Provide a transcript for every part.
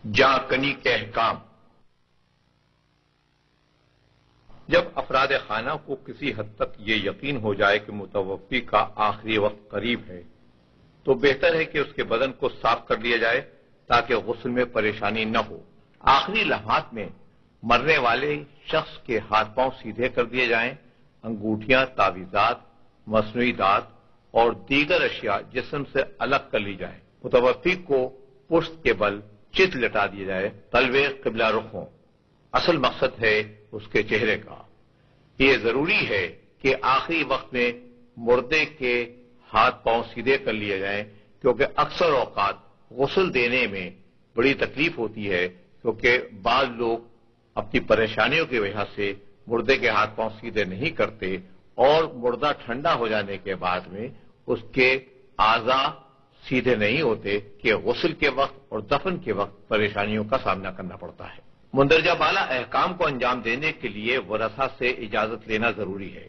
جاکنی کے احکام۔ جب افراد خانہ کو کسی حد تک یہ یقین ہو جائے کہ متوفی کا آخری وقت قریب ہے تو بہتر ہے کہ اس کے بدن کو صاف کر لیا جائے تاکہ غسل میں پریشانی نہ ہو۔ آخری لمحات میں مرنے والے شخص کے ہاتھ پاؤں سیدھے کر دیے جائیں، انگوٹھیاں، تعویذات، مصنوعی دانت اور دیگر اشیاء جسم سے الگ کر لی جائیں۔ متوفی کو پشت کے بل چت لٹا دیا جائے، تلوے قبلہ رخ ہوں۔ اصل مقصد ہے اس کے چہرے کا۔ یہ ضروری ہے کہ آخری وقت میں مردے کے ہاتھ پاؤں سیدھے کر لیے جائیں، کیونکہ اکثر اوقات غسل دینے میں بڑی تکلیف ہوتی ہے، کیونکہ بعض لوگ اپنی پریشانیوں کی وجہ سے مردے کے ہاتھ پاؤں سیدھے نہیں کرتے اور مردہ ٹھنڈا ہو جانے کے بعد میں اس کے اعضاء سیدھے نہیں ہوتے کہ غسل کے وقت اور دفن کے وقت پریشانیوں کا سامنا کرنا پڑتا ہے۔ مندرجہ بالا احکام کو انجام دینے کے لیے ورثہ سے اجازت لینا ضروری ہے۔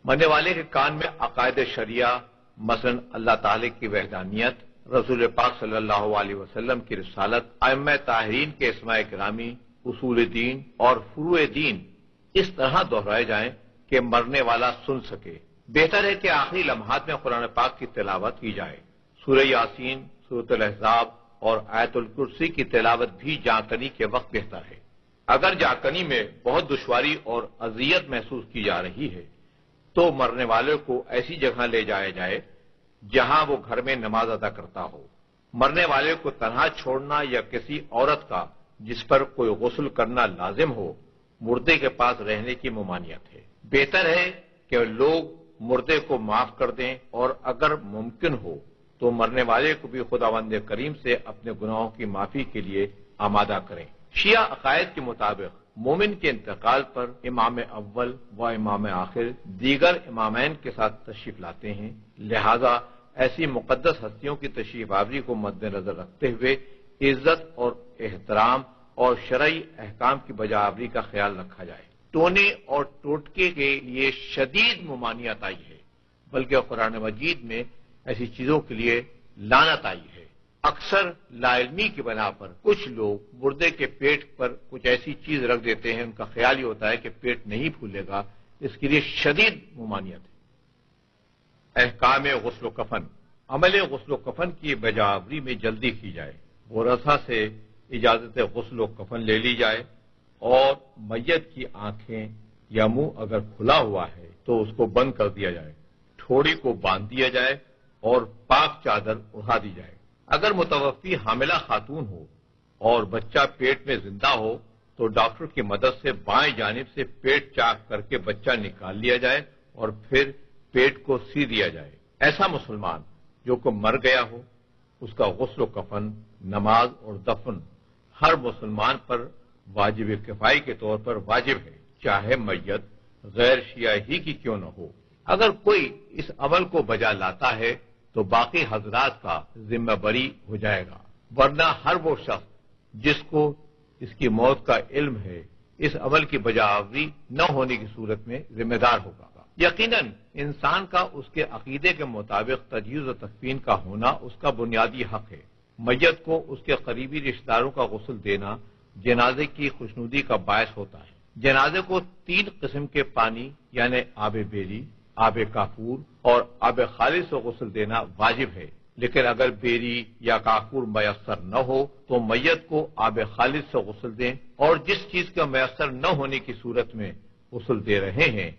مرنے والے کے کان میں عقائد شریعہ، مثلا اللہ تعالی کی وحدانیت، رسول پاک صلی اللہ علیہ وسلم کی رسالت، ائمہ طاہرین کے اسماء گرامی، اصول دین اور فروع دین اس طرح دہرائے جائیں کہ مرنے والا سن سکے۔ بہتر ہے کہ آخری لمحات میں قرآن پاک کی تلاوت کی جائے۔ سورہ یاسین، سورۃ الاحزاب اور آیت الکرسی کی تلاوت بھی جانکنی کے وقت بہتر ہے۔ اگر جانکنی میں بہت دشواری اور اذیت محسوس کی جا رہی ہے تو مرنے والے کو ایسی جگہ لے جایا جائے جہاں وہ گھر میں نماز ادا کرتا ہو۔ مرنے والے کو تنہا چھوڑنا یا کسی عورت کا جس پر کوئی غسل کرنا لازم ہو مردے کے پاس رہنے کی ممانعت ہے۔ بہتر ہے کہ لوگ مردے کو معاف کر دیں اور اگر ممکن ہو تو مرنے والے کو بھی خداوند کریم سے اپنے گناہوں کی معافی کے لیے آمادہ کریں۔ شیعہ عقائد کے مطابق مومن کے انتقال پر امام اول و امام آخر دیگر امامین کے ساتھ تشریف لاتے ہیں، لہذا ایسی مقدس ہستیوں کی تشریف آوری کو مد نظر رکھتے ہوئے عزت اور احترام اور شرعی احکام کی بجا آوری کا خیال رکھا جائے۔ ٹونے اور ٹوٹکے کے لیے شدید ممانعت آئی ہے، بلکہ قرآن مجید میں ایسی چیزوں کے لیے لعنت آئی ہے۔ اکثر لا علمی کی بنا پر کچھ لوگ مردے کے پیٹ پر کچھ ایسی چیز رکھ دیتے ہیں، ان کا خیال یہ ہوتا ہے کہ پیٹ نہیں پھولے گا، اس کے لیے شدید ممانعت ہے۔ احکام غسل و کفن۔ عمل غسل و کفن کی بجاوری میں جلدی کی جائے، ورثہ سے اجازت غسل و کفن لے لی جائے اور میت کی آنکھیں یا منہ اگر کھلا ہوا ہے تو اس کو بند کر دیا جائے، ٹھوڑی کو باندھ دیا جائے اور پاک چادر اڑا دی جائے۔ اگر متوفی حاملہ خاتون ہو اور بچہ پیٹ میں زندہ ہو تو ڈاکٹر کی مدد سے بائیں جانب سے پیٹ چاک کر کے بچہ نکال لیا جائے اور پھر پیٹ کو سی دیا جائے۔ ایسا مسلمان جو کو مر گیا ہو اس کا غسل و کفن، نماز اور دفن ہر مسلمان پر واجب کفائی کے طور پر واجب ہے، چاہے میت غیر شیعہ ہی کی کیوں نہ ہو۔ اگر کوئی اس عمل کو بجا لاتا ہے تو باقی حضرات کا ذمہ بری ہو جائے گا، ورنہ ہر وہ شخص جس کو اس کی موت کا علم ہے اس عمل کی بجاوری نہ ہونے کی صورت میں ذمہ دار ہوگا۔ یقیناً انسان کا اس کے عقیدے کے مطابق تجہیز و تکفین کا ہونا اس کا بنیادی حق ہے۔ میت کو اس کے قریبی رشتہ داروں کا غسل دینا جنازے کی خوشنودی کا باعث ہوتا ہے۔ جنازے کو 3 قسم کے پانی یعنی آب بیری، آب کافور اور آب خالص سے غسل دینا واجب ہے، لیکن اگر بیری یا کافور میسر نہ ہو تو میت کو آب خالص سے غسل دیں، اور جس چیز کا میسر نہ ہونے کی صورت میں غسل دے رہے ہیں